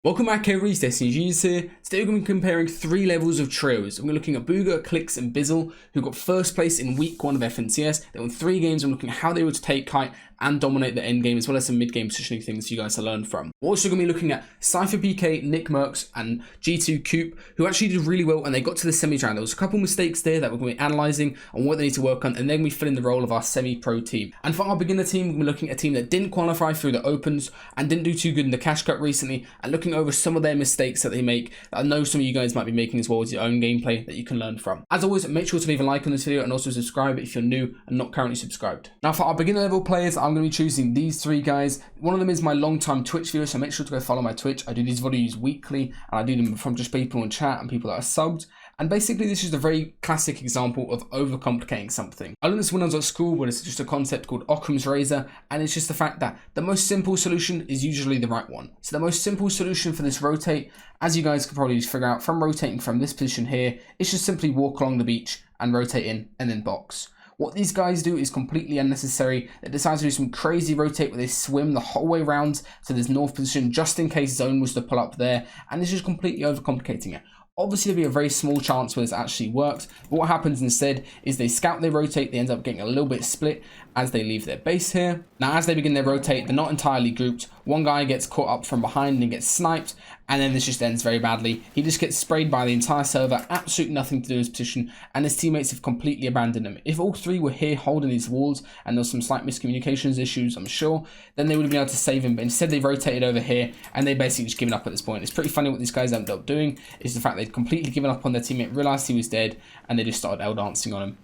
Welcome back everybody, it's DestinysJesus here. Today we're going to be comparing 3 levels of trios. We're looking at Bugha, Clix and Bizzle, who got first place in week 1 of FNCS. They won 3 games. I'm looking at how they were to take kite and dominate the end game, as well as some mid-game positioning things you guys to learn from. We're also going to be looking at SypherPK, Nickmercs and G2 Coop, who actually did really well and they got to the semi-round. There was a couple mistakes there that we're going to be analysing on what they need to work on, and then we fill in the role of our semi-pro team. And for our beginner team, we're going to be looking at a team that didn't qualify through the opens and didn't do too good in the cash cup recently, and looking over some of their mistakes that they make that I know some of you guys might be making, as well as your own gameplay that you can learn from. As always, make sure to leave a like on this video and also subscribe if you're new and not currently subscribed. Now for our beginner level players, I'm going to be choosing these 3 guys. One of them is my long-time Twitch viewer, so make sure to go follow my Twitch. I do these videos weekly and I do them from just people in chat and people that are subbed. And basically this is a very classic example of overcomplicating something. I learned this when I was at school, but it's just a concept called Occam's razor, and it's just the fact that the most simple solution is usually the right one. So the most simple solution for this rotate, as you guys can probably just figure out from rotating from this position here, is just simply walk along the beach and rotate in and then box. What these guys do is completely unnecessary. They decide to do some crazy rotate where they swim the whole way around to this north position just in case zone was to pull up there, and it's just completely overcomplicating it. Obviously, there'll be a very small chance where this actually works, but what happens instead is they scout, they rotate, they end up getting a little bit split as they leave their base here. Now, as they begin their rotate, they're not entirely grouped. One guy gets caught up from behind and gets sniped, and then this just ends very badly. He just gets sprayed by the entire server, absolutely nothing to do in his position, and his teammates have completely abandoned him. If all 3 were here holding these walls, and there was some slight miscommunications issues, I'm sure, then they would have been able to save him, but instead they rotated over here, and they basically just given up at this point. It's pretty funny what these guys ended up doing, is the fact they'd completely given up on their teammate, realised he was dead, and they just started L-dancing on him.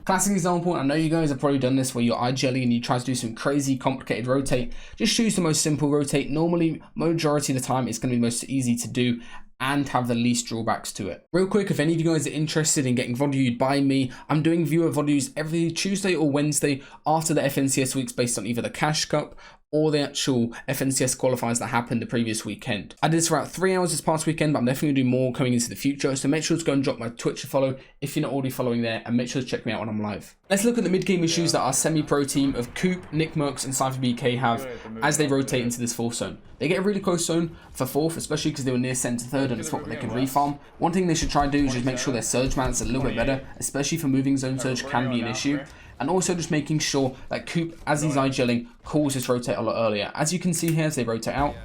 Classic example, I know you guys have probably done this where you're eye-jelly and you try to do some crazy complicated rotate. Just choose the most simple rotate. Normally, majority of the time, it's going to be most easy to do and have the least drawbacks to it. Real quick, if any of you guys are interested in getting VOD viewed by me, I'm doing viewer VODs every Tuesday or Wednesday after the FNCS weeks based on either the Cash Cup or the actual FNCS qualifiers that happened the previous weekend. I did this for about 3 hours this past weekend, but I'm definitely going to do more coming into the future, so make sure to go and drop my Twitch a follow if you're not already following there, and make sure to check me out when I'm live. Let's look at the mid-game issues that our semi-pro team of Coop, Nickmercs and SypherPK have as they rotate into this 4th zone. They get a really close zone for 4th, especially because they were near centre 3rd and it's what they can refarm. One thing they should try and do is just make sure their surge balance is a little bit better, especially for moving zone surge can be an issue. And also just making sure that Coop, as he's eye-gelling, calls his rotate a lot earlier. As you can see here as they rotate out,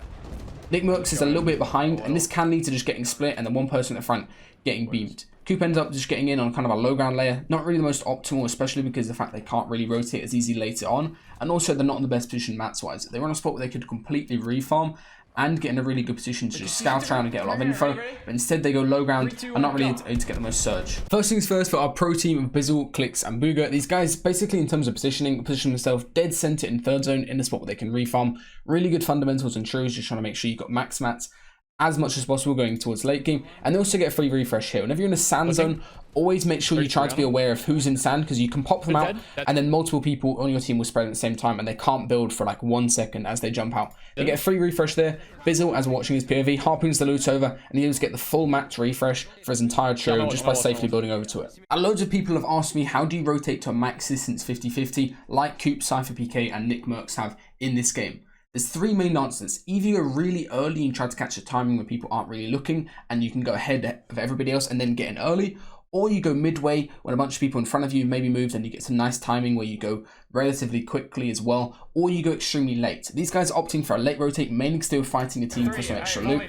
Nickmercs is a little bit behind, and this can lead to just getting split and then one person at the front getting beamed. Coop ends up just getting in on kind of a low ground layer. Not really the most optimal, especially because of the fact they can't really rotate as easy later on. And also they're not in the best position mats-wise. They were on a spot where they could completely refarm and get in a really good position to just scout around and get a lot of info, but instead they go low ground and not really able to get the most surge. First things first, for our pro team of Bizzle, Clix and Bugha, these guys basically in terms of positioning, position themselves dead center in 3rd zone in the spot where they can refarm. Really good fundamentals and trios, just trying to make sure you've got max mats as much as possible going towards late game, and they also get a free refresh here. Whenever you're in a sand zone, always make sure you try to be aware of who's in sand, because you can pop them out and then multiple people on your team will spread at the same time and they can't build for like 1 second as they jump out. They get a free refresh there. Bizzle, as we're watching his POV, harpoons the loot over and he able to get the full max refresh for his entire trio just by safely building over to it. And loads of people have asked me, how do you rotate to a max distance 50-50 like Coop, SypherPK and Nickmercs have in this game? There's 3 main answers. Either you go really early and try to catch a timing when people aren't really looking and you can go ahead of everybody else and then get in early, or you go midway when a bunch of people in front of you maybe moved and you get some nice timing where you go relatively quickly as well, or you go extremely late. These guys are opting for a late rotate, mainly still fighting a team for some extra loot.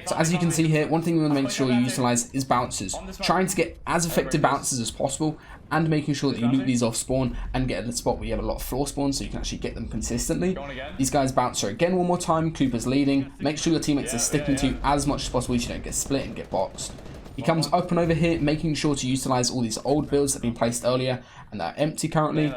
So as you can see here, one thing we want to make sure you utilize is bounces. Trying to get as effective bounces as possible and making sure that you loot these off spawn and get at the spot where you have a lot of floor spawns so you can actually get them consistently. These guys bounce her again one more time. Cooper's leading. Make sure your teammates are sticking to you as much as possible so you don't get split and get boxed. He comes up and over here, making sure to utilize all these old builds that have been placed earlier and that are empty currently.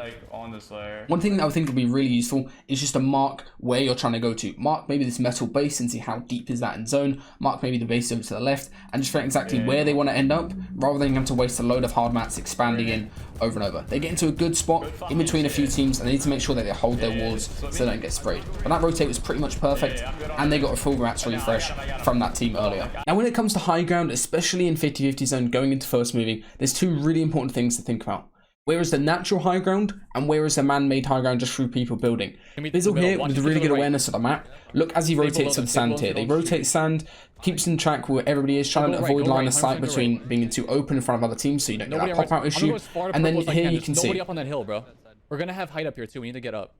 One thing that I think would be really useful is just to mark where you're trying to go to. Mark maybe this metal base and see how deep is that in zone. Mark maybe the base over to the left and just figure out exactly where they want to end up, rather than having to waste a load of hard mats expanding in over and over. They get into a good spot in between a few teams and they need to make sure that they hold their walls so they don't get sprayed. But that rotate was pretty much perfect and they got a full mats refresh from that team earlier. Now when it comes to high ground, especially in 50-50 zone going into first moving, there's 2 really important things to think about. Where is the natural high ground, and where is the man-made high ground just through people building? Bizzle here with really good awareness of the map. Look as he rotates to the sand here. They rotate sand, keeps in track where everybody is, trying to avoid line of sight between being too open in front of other teams so you don't get that pop-out issue. And then here you can see. Nobody up on that hill, bro. We're gonna have height up here too. We need to get up.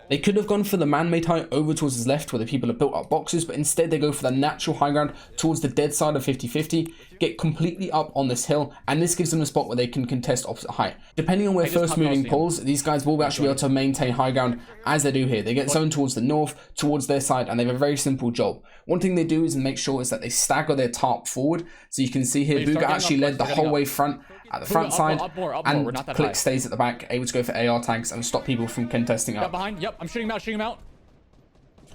They could have gone for the man-made height over towards his left where the people have built up boxes, but instead they go for the natural high ground towards the dead side of 50-50, get completely up on this hill, and this gives them a spot where they can contest opposite height. Depending on where first moving pulls, these guys will actually be able to maintain high ground as they do here. They get zoned towards the north, towards their side, and they have a very simple job. One thing they do is make sure is that they stagger their tarp forward. So you can see here, Bugha actually led the whole way front, at the front side, and Clix stays at the back, able to go for AR tags and stop people from contesting up. Behind, yep, I'm shooting him out,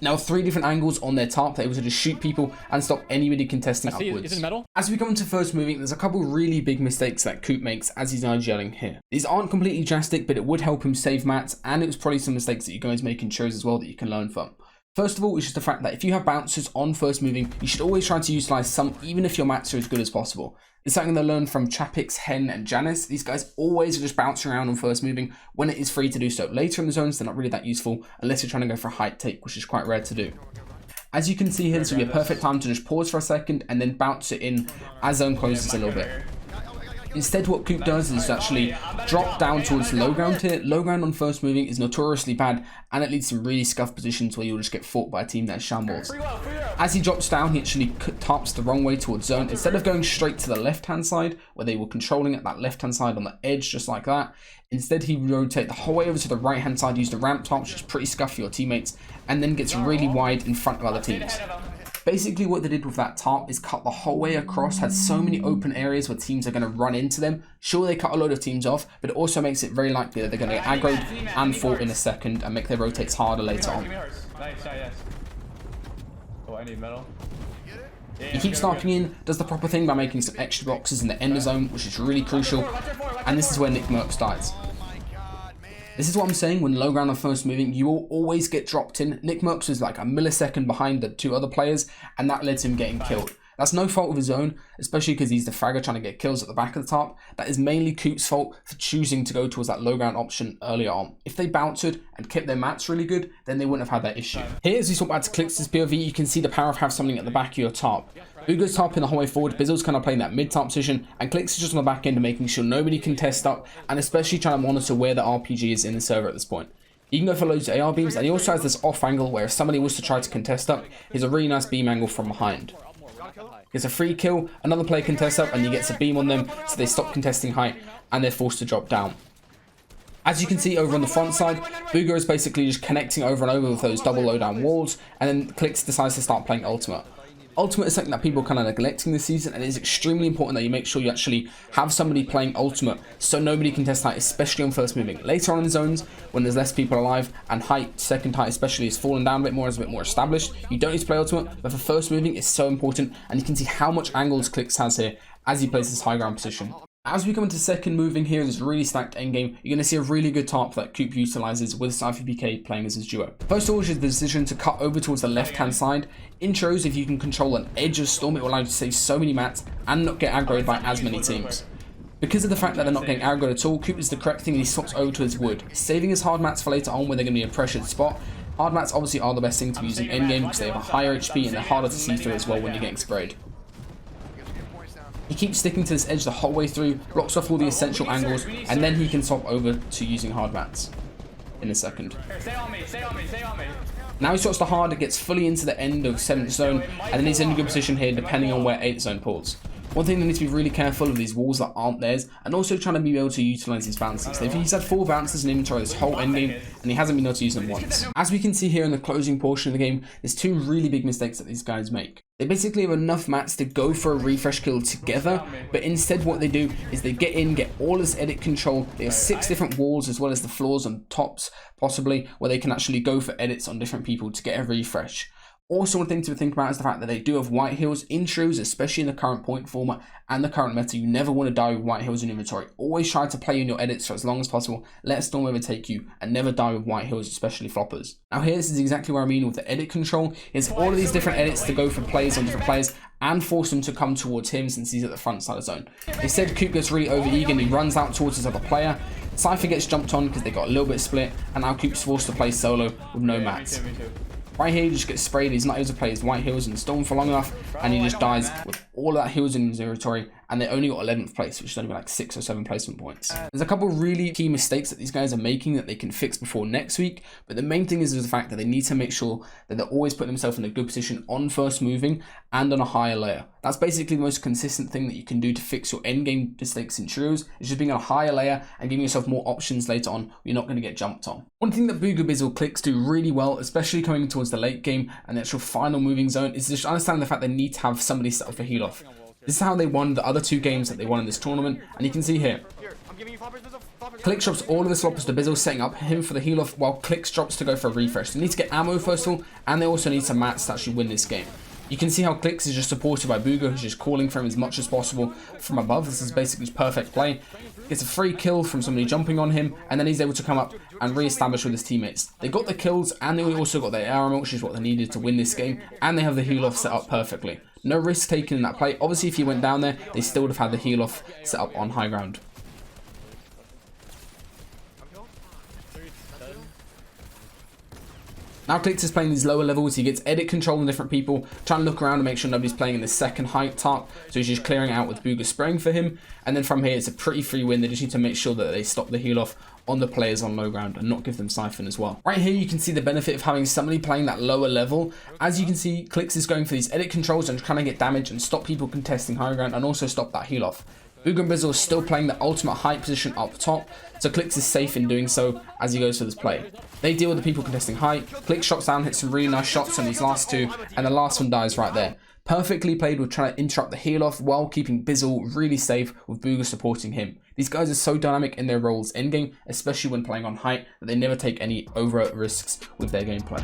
Now 3 different angles on their tarp, they're able to just shoot people and stop anybody contesting upwards. Is it metal? As we come into first moving, there's a couple really big mistakes that Coop makes as he's IGLing here. These aren't completely drastic, but it would help him save mats, and it was probably some mistakes that you guys make in shows as well that you can learn from. First of all, it's just the fact that if you have bouncers on first moving, you should always try to utilize some, even if your mats are as good as possible. It's something they learned from Chapix, Hen, and Janice. These guys always are just bouncing around on first moving when it is free to do so. Later in the zones, they're not really that useful unless you're trying to go for a height take, which is quite rare to do. As you can see here, this will be a perfect time to just pause for a second and then bounce it in as zone closes a little bit. Instead, what Coop does is actually drop down towards low ground here. Low ground on first moving is notoriously bad, and it leads to really scuffed positions where you'll just get fought by a team that is shambles. As he drops down, he actually tarps the wrong way towards zone. Instead of going straight to the left-hand side, where they were controlling it, that left-hand side on the edge, just like that, instead he rotate the whole way over to the right-hand side, use the ramp tarp, which is pretty scuffed for your teammates, and then gets really wide in front of other teams. Basically what they did with that tarp is cut the whole way across, had so many open areas where teams are going to run into them. Sure, they cut a load of teams off, but it also makes it very likely that they're going to get aggroed and fought in a second and make their rotates harder later on. He keeps sniping in, does the proper thing by making some extra boxes in the ender zone, which is really crucial, and this is where Nickmercs dies. This is what I'm saying, when low ground on first moving, you will always get dropped in. Nickmercs was like a millisecond behind the 2 other players, and that led to him getting killed. That's no fault of his own, especially because he's the fragger trying to get kills at the back of the top. That is mainly Coop's fault for choosing to go towards that low ground option earlier on. If they bounced and kept their mats really good, then they wouldn't have had that issue. Here, as we swap back to Clix's POV, you can see the power of having something at the back of your top. Bugha's tarping the whole way forward, Bizzle's kind of playing that mid-top position, and Clix is just on the back end and making sure nobody can test up, and especially trying to monitor where the RPG is in the server at this point. You can go for loads of AR beams, and he also has this off angle where if somebody was to try to contest up, here's a really nice beam angle from behind. Gets a free kill, another player contests up, and he gets a beam on them, so they stop contesting height, and they're forced to drop down. As you can see over on the front side, Bugha is basically just connecting over and over with those double low-down walls, and then Clix decides to start playing Ultimate. Ultimate is something that people are kind of neglecting this season, and it is extremely important that you make sure you actually have somebody playing Ultimate so nobody can test height, especially on first moving. Later on in zones, when there's less people alive, and height, second height especially, is falling down a bit more, is a bit more established, you don't need to play Ultimate, but for first moving, it's so important, and you can see how much angles Clix has here as he plays this high ground position. As we come into second moving here, this really stacked endgame, you're going to see a really good tarp that Coop utilizes with SypherPK playing as his duo. First of all is the decision to cut over towards the left-hand side. Intros, if you can control an edge of storm, it will allow you to save so many mats and not get aggroed by as many teams. Because of the fact that they're not getting aggroed at all, Coop is the correct thing and he swaps over to his wood, saving his hard mats for later on where they're going to be in a pressured spot. Hard mats obviously are the best thing to be using endgame because they have a higher HP and they're harder to see through as well when you're getting sprayed. He keeps sticking to this edge the whole way through, blocks off all the essential angles, and then he can swap over to using hard mats in a second. Now he swaps to hard, it gets fully into the end of 7th zone, and then he's in a good position here depending on where 8th zone pulls. One thing they need to be really careful of these walls that aren't theirs, and also trying to be able to utilize these bounces. So if he's had 4 bounces in inventory this whole endgame, and he hasn't been able to use them once. As we can see here in the closing portion of the game, there's 2 really big mistakes that these guys make. They basically have enough mats to go for a refresh kill together, but instead what they do is they get in, get all this edit control. They have 6 different walls as well as the floors and tops, possibly, where they can actually go for edits on different people to get a refresh. Also, one thing to think about is the fact that they do have white heals in trios, especially in the current point format and the current meta. You never want to die with white heals in inventory. Always try to play in your edits for as long as possible. Let Storm overtake you and never die with white heals, especially floppers. Now here, this is exactly what I mean with the edit control. It's all of these different edits to go for plays on different players and force them to come towards him since he's at the front side of the zone. Instead, Coop gets really over eager and he runs out towards his other player. Sypher gets jumped on because they got a little bit split, and now Coop's forced to play solo with no mats. Right here, he just gets sprayed. He's not able to play his white heals and Storm for long enough, and he just dies with all of that heals in his inventory, and they only got 11th place, which is only like 6 or 7 placement points. There's a couple of really key mistakes that these guys are making that they can fix before next week, but the main thing is the fact that they need to make sure that they're always putting themselves in a good position on first moving and on a higher layer. That's basically the most consistent thing that you can do to fix your endgame mistakes in trios, is just being on a higher layer and giving yourself more options later on where you're not going to get jumped on. One thing that Bugha Bizzle Clix do really well, especially coming towards the late game and the actual final moving zone, is just understand the fact they need to have somebody set up for heal off. This is how they won the other 2 games that they won in this tournament, and you can see here. Clix drops all of the floppers to Bizzle, setting up him for the heal off, while Clix drops to go for a refresh. They need to get ammo first of all, and they also need some mats to actually win this game. You can see how Clix is just supported by Bugha, who's just calling for him as much as possible from above. This is basically his perfect play. Gets a free kill from somebody jumping on him, and then he's able to come up and re-establish with his teammates. They got the kills, and they also got their armor, which is what they needed to win this game, and they have the heal off set up perfectly. No risk taken in that play. Obviously, if he went down there, they still would have had the heal off set up on high ground. Now Clix is playing these lower levels. He gets edit control on different people, trying to look around and make sure nobody's playing in the second height tarp. So he's just clearing out with Bugha spraying for him. And then from here, it's a pretty free win. They just need to make sure that they stop the heal off on the players on low ground and not give them siphon as well. Right here, you can see the benefit of having somebody playing that lower level. As you can see, Clix is going for these edit controls and trying to get damage and stop people contesting high ground and also stop that heal off. Bugha Bizzle is still playing the ultimate height position up top, so Clix is safe in doing so as he goes for this play. They deal with the people contesting height. Clix shots down, hits some really nice shots on these last 2, and the last one dies right there. Perfectly played with trying to interrupt the heal off while keeping Bizzle really safe with Bugha supporting him. These guys are so dynamic in their roles endgame, especially when playing on height, that they never take any over risks with their gameplay.